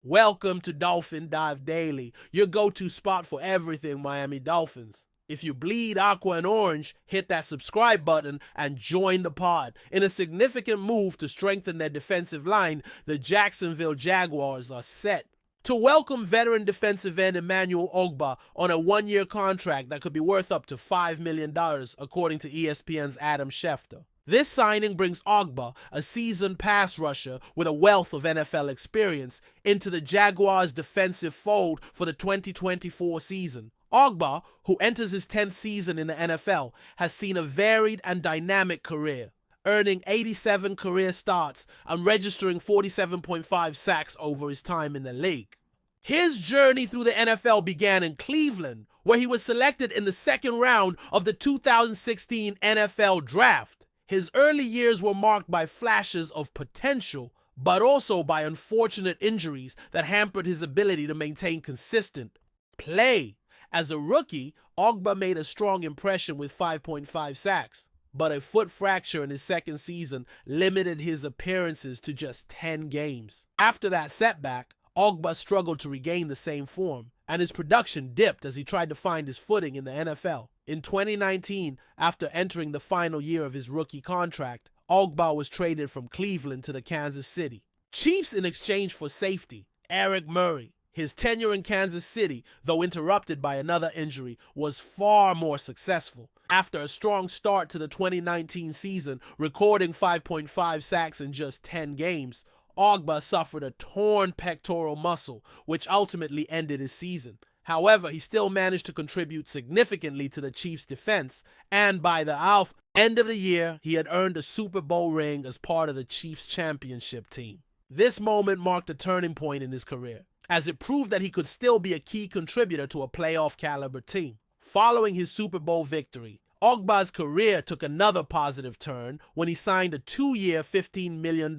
Welcome to Dolphin Dive Daily, your go-to spot for everything Miami Dolphins. If you bleed aqua and orange, hit that subscribe button and join the pod. In a significant move to strengthen their defensive line, the Jacksonville Jaguars are set to welcome veteran defensive end Emmanuel Ogbah on a one-year contract that could be worth up to $5 million, according to ESPN's Adam Schefter. This signing brings Ogbah, a seasoned pass rusher with a wealth of NFL experience, into the Jaguars' defensive fold for the 2024 season. Ogbah, who enters his 10th season in the NFL, has seen a varied and dynamic career, earning 87 career starts and registering 47.5 sacks over his time in the league. His journey through the NFL began in Cleveland, where he was selected in the second round of the 2016 NFL Draft. His early years were marked by flashes of potential, but also by unfortunate injuries that hampered his ability to maintain consistent play. As a rookie, Ogbah made a strong impression with 5.5 sacks, but a foot fracture in his second season limited his appearances to just 10 games. After that setback, Ogbah struggled to regain the same form, and his production dipped as he tried to find his footing in the NFL. In 2019, after entering the final year of his rookie contract, Ogbah was traded from Cleveland to the Kansas City Chiefs in exchange for safety Eric Murray. His tenure in Kansas City, though interrupted by another injury, was far more successful. After a strong start to the 2019 season, recording 5.5 sacks in just 10 games, Ogbah suffered a torn pectoral muscle, which ultimately ended his season. However, he still managed to contribute significantly to the Chiefs' defense, and by the end of the year, he had earned a Super Bowl ring as part of the Chiefs' championship team. This moment marked a turning point in his career, as it proved that he could still be a key contributor to a playoff-caliber team. Following his Super Bowl victory, Ogbah's career took another positive turn when he signed a 2-year, $15 million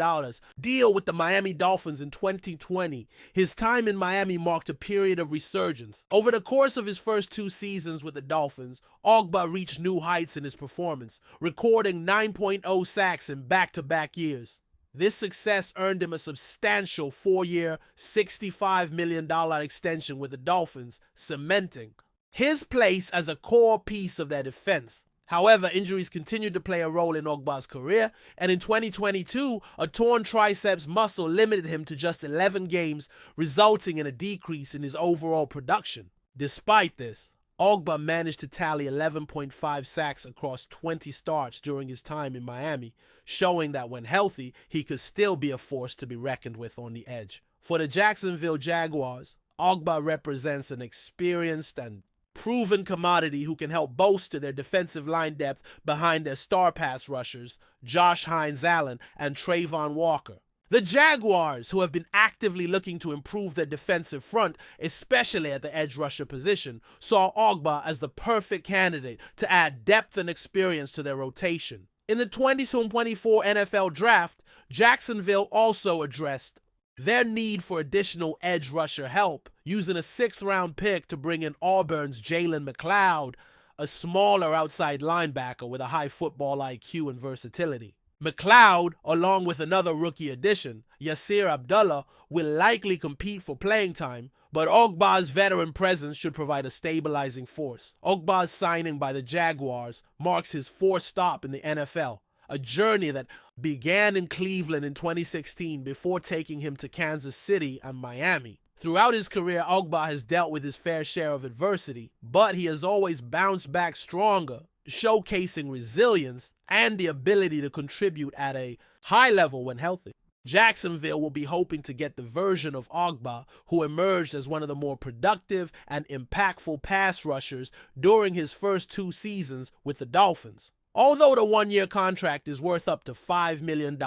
deal with the Miami Dolphins in 2020. His time in Miami marked a period of resurgence. Over the course of his first 2 seasons with the Dolphins, Ogbah reached new heights in his performance, recording 9.0 sacks in back-to-back years. This success earned him a substantial 4-year, $65 million extension with the Dolphins, cementing his place as a core piece of their defense. However, injuries continued to play a role in Ogbah's career, and in 2022, a torn triceps muscle limited him to just 11 games, resulting in a decrease in his overall production. Despite this, Ogbah managed to tally 11.5 sacks across 20 starts during his time in Miami, showing that when healthy, he could still be a force to be reckoned with on the edge. For the Jacksonville Jaguars, Ogbah represents an experienced and proven commodity who can help bolster their defensive line depth behind their star pass rushers, Josh Hines-Allen and Trayvon Walker. The Jaguars, who have been actively looking to improve their defensive front, especially at the edge rusher position, saw Ogbah as the perfect candidate to add depth and experience to their rotation. In the 2024 NFL Draft, Jacksonville also addressed their need for additional edge rusher help, using a 6th-round pick to bring in Auburn's Jalen McLeod, a smaller outside linebacker with a high football IQ and versatility. McLeod, along with another rookie addition, Yasir Abdullah, will likely compete for playing time, but Ogbah's veteran presence should provide a stabilizing force. Ogbah's signing by the Jaguars marks his 4th stop in the NFL, a journey that began in Cleveland in 2016 before taking him to Kansas City and Miami. Throughout his career, Ogbah has dealt with his fair share of adversity, but he has always bounced back stronger, showcasing resilience and the ability to contribute at a high level when healthy. Jacksonville will be hoping to get the version of Ogbah who emerged as one of the more productive and impactful pass rushers during his first 2 seasons with the Dolphins. Although the 1-year contract is worth up to $5 million,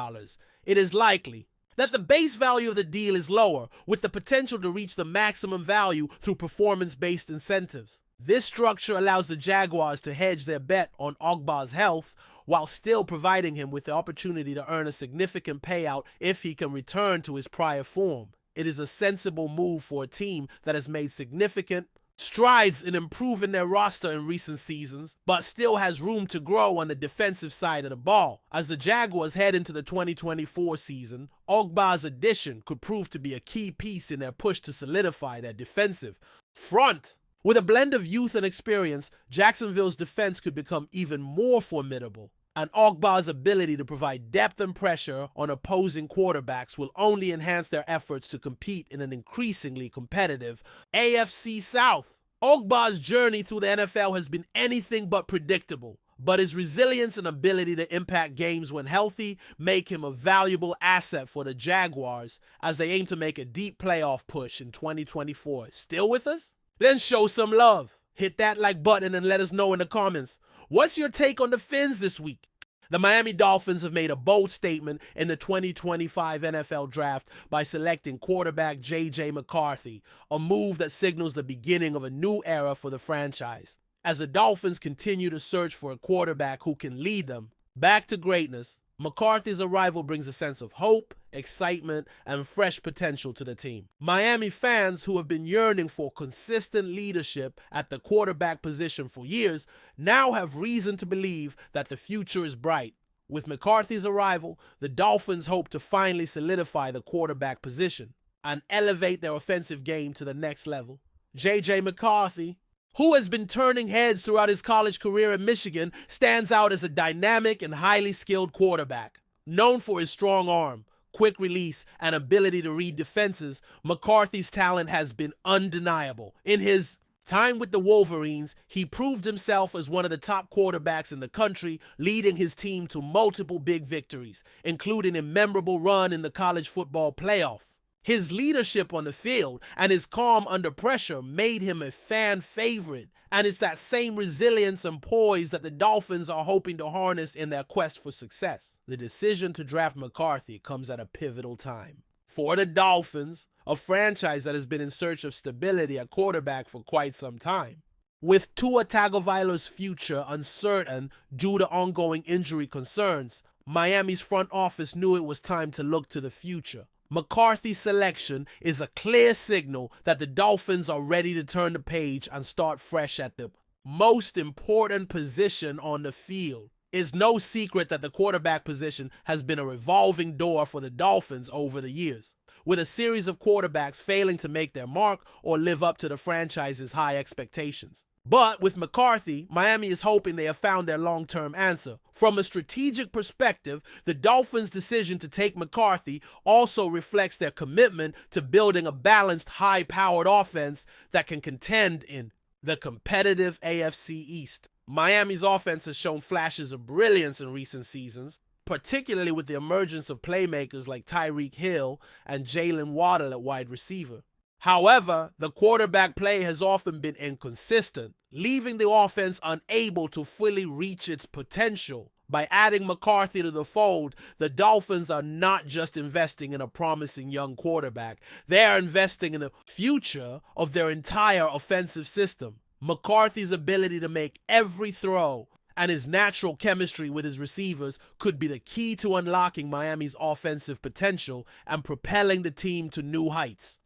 it is likely that the base value of the deal is lower, with the potential to reach the maximum value through performance-based incentives. This structure allows the Jaguars to hedge their bet on Ogbah's health while still providing him with the opportunity to earn a significant payout if he can return to his prior form. It is a sensible move for a team that has made significant strides in improving their roster in recent seasons, but still has room to grow on the defensive side of the ball. As the Jaguars head into the 2024 season, Ogba's addition could prove to be a key piece in their push to solidify their defensive front. With a blend of youth and experience, Jacksonville's defense could become even more formidable. And Ogba's ability to provide depth and pressure on opposing quarterbacks will only enhance their efforts to compete in an increasingly competitive AFC South. Ogba's journey through the NFL has been anything but predictable, but his resilience and ability to impact games when healthy make him a valuable asset for the Jaguars as they aim to make a deep playoff push in 2024. Still with us? Then show some love. Hit that like button and let us know in the comments. What's your take on the Fins this week? The Miami Dolphins have made a bold statement in the 2025 NFL Draft by selecting quarterback J.J. McCarthy, a move that signals the beginning of a new era for the franchise. As the Dolphins continue to search for a quarterback who can lead them back to greatness, McCarthy's arrival brings a sense of hope, excitement, and fresh potential to the team. Miami fans who have been yearning for consistent leadership at the quarterback position for years now have reason to believe that the future is bright. With McCarthy's arrival, the Dolphins hope to finally solidify the quarterback position and elevate their offensive game to the next level. J.J. McCarthy, who has been turning heads throughout his college career in Michigan, stands out as a dynamic and highly skilled quarterback. Known for his strong arm, quick release, and ability to read defenses, McCarthy's talent has been undeniable. In his time with the Wolverines, he proved himself as one of the top quarterbacks in the country, leading his team to multiple big victories, including a memorable run in the college football playoff. His leadership on the field and his calm under pressure made him a fan favorite, and it's that same resilience and poise that the Dolphins are hoping to harness in their quest for success. The decision to draft McCarthy comes at a pivotal time. For the Dolphins, a franchise that has been in search of stability at quarterback for quite some time. With Tua Tagovailoa's future uncertain due to ongoing injury concerns, Miami's front office knew it was time to look to the future. McCarthy's selection is a clear signal that the Dolphins are ready to turn the page and start fresh at the most important position on the field. It's no secret that the quarterback position has been a revolving door for the Dolphins over the years, with a series of quarterbacks failing to make their mark or live up to the franchise's high expectations. But with McCarthy, Miami is hoping they have found their long-term answer. From a strategic perspective, the Dolphins' decision to take McCarthy also reflects their commitment to building a balanced, high-powered offense that can contend in the competitive AFC East. Miami's offense has shown flashes of brilliance in recent seasons, particularly with the emergence of playmakers like Tyreek Hill and Jalen Waddle at wide receiver. However, the quarterback play has often been inconsistent, leaving the offense unable to fully reach its potential. By adding McCarthy to the fold, the Dolphins are not just investing in a promising young quarterback, they are investing in the future of their entire offensive system. McCarthy's ability to make every throw and his natural chemistry with his receivers could be the key to unlocking Miami's offensive potential and propelling the team to new heights.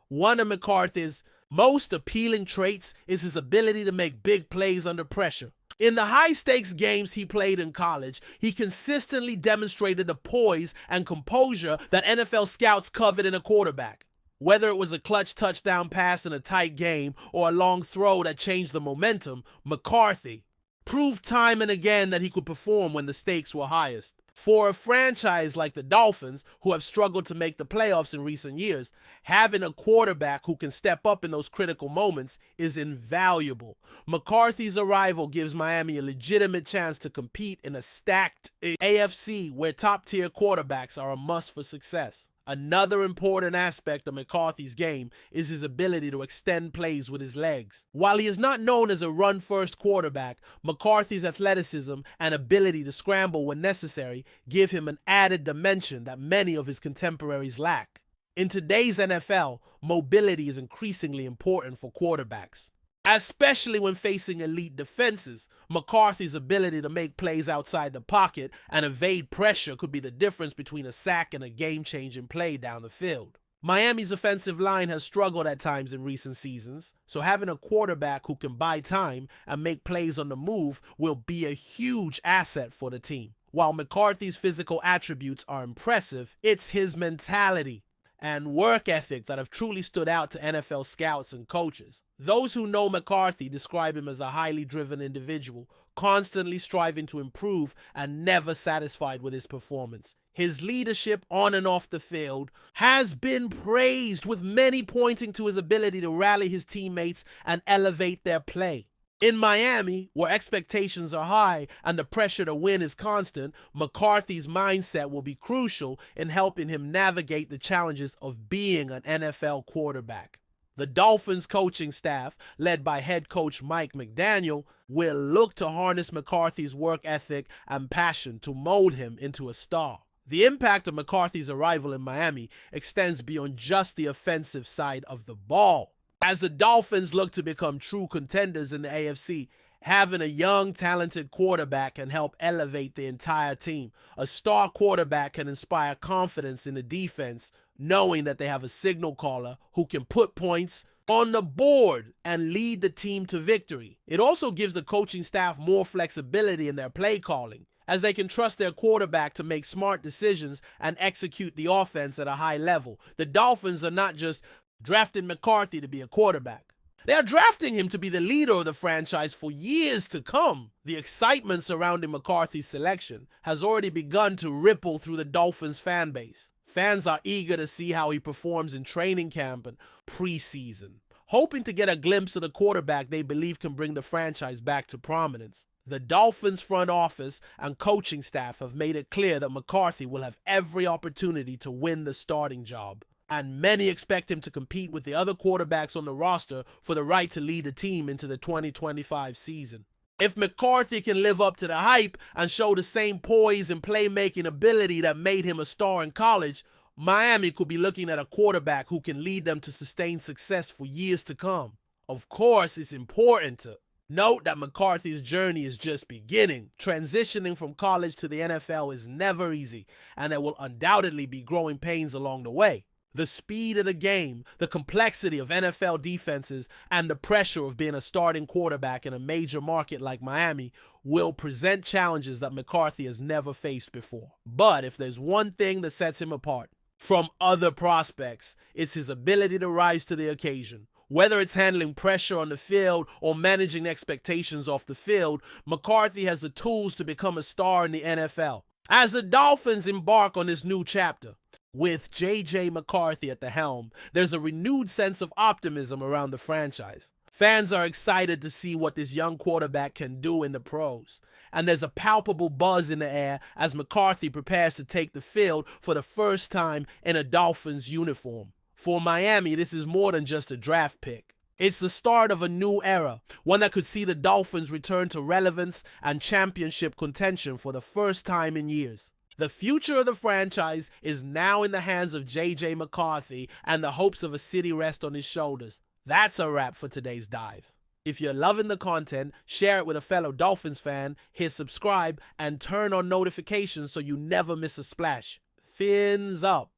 One of McCarthy's most appealing traits is his ability to make big plays under pressure. In the high-stakes games he played in college, he consistently demonstrated the poise and composure that NFL scouts covet in a quarterback. Whether it was a clutch touchdown pass in a tight game or a long throw that changed the momentum, McCarthy proved time and again that he could perform when the stakes were highest. For a franchise like the Dolphins, who have struggled to make the playoffs in recent years, having a quarterback who can step up in those critical moments is invaluable. McCarthy's arrival gives Miami a legitimate chance to compete in a stacked AFC where top-tier quarterbacks are a must for success. Another important aspect of McCarthy's game is his ability to extend plays with his legs. While he is not known as a run-first quarterback, McCarthy's athleticism and ability to scramble when necessary give him an added dimension that many of his contemporaries lack. In today's NFL, mobility is increasingly important for quarterbacks, especially when facing elite defenses. McCarthy's ability to make plays outside the pocket and evade pressure could be the difference between a sack and a game-changing play down the field. Miami's offensive line has struggled at times in recent seasons, so having a quarterback who can buy time and make plays on the move will be a huge asset for the team. While McCarthy's physical attributes are impressive, it's his mentality and work ethic that have truly stood out to NFL scouts and coaches. Those who know McCarthy describe him as a highly driven individual, constantly striving to improve and never satisfied with his performance. His leadership on and off the field has been praised, with many pointing to his ability to rally his teammates and elevate their play. In Miami, where expectations are high and the pressure to win is constant, McCarthy's mindset will be crucial in helping him navigate the challenges of being an NFL quarterback. The Dolphins coaching staff, led by head coach Mike McDaniel, will look to harness McCarthy's work ethic and passion to mold him into a star. The impact of McCarthy's arrival in Miami extends beyond just the offensive side of the ball. As the Dolphins look to become true contenders in the AFC, having a young, talented quarterback can help elevate the entire team. A star quarterback can inspire confidence in the defense, knowing that they have a signal caller who can put points on the board and lead the team to victory. It also gives the coaching staff more flexibility in their play calling, as they can trust their quarterback to make smart decisions and execute the offense at a high level. The Dolphins are not just drafting McCarthy to be a quarterback. They are drafting him to be the leader of the franchise for years to come. The excitement surrounding McCarthy's selection has already begun to ripple through the Dolphins fan base. Fans are eager to see how he performs in training camp and preseason, hoping to get a glimpse of the quarterback they believe can bring the franchise back to prominence. The Dolphins front office and coaching staff have made it clear that McCarthy will have every opportunity to win the starting job, and many expect him to compete with the other quarterbacks on the roster for the right to lead the team into the 2025 season. If McCarthy can live up to the hype and show the same poise and playmaking ability that made him a star in college, Miami could be looking at a quarterback who can lead them to sustained success for years to come. Of course, it's important to note that McCarthy's journey is just beginning. Transitioning from college to the NFL is never easy, and there will undoubtedly be growing pains along the way. The speed of the game, the complexity of NFL defenses, and the pressure of being a starting quarterback in a major market like Miami will present challenges that McCarthy has never faced before. But if there's one thing that sets him apart from other prospects, it's his ability to rise to the occasion. Whether it's handling pressure on the field or managing expectations off the field, McCarthy has the tools to become a star in the NFL. As the Dolphins embark on this new chapter, with J.J. McCarthy at the helm, there's a renewed sense of optimism around the franchise. Fans are excited to see what this young quarterback can do in the pros, and there's a palpable buzz in the air as McCarthy prepares to take the field for the first time in a Dolphins uniform. For Miami, this is more than just a draft pick. It's the start of a new era, one that could see the Dolphins return to relevance and championship contention for the first time in years. The future of the franchise is now in the hands of J.J. McCarthy, and the hopes of a city rest on his shoulders. That's a wrap for today's dive. If you're loving the content, share it with a fellow Dolphins fan, hit subscribe, and turn on notifications so you never miss a splash. Fins up.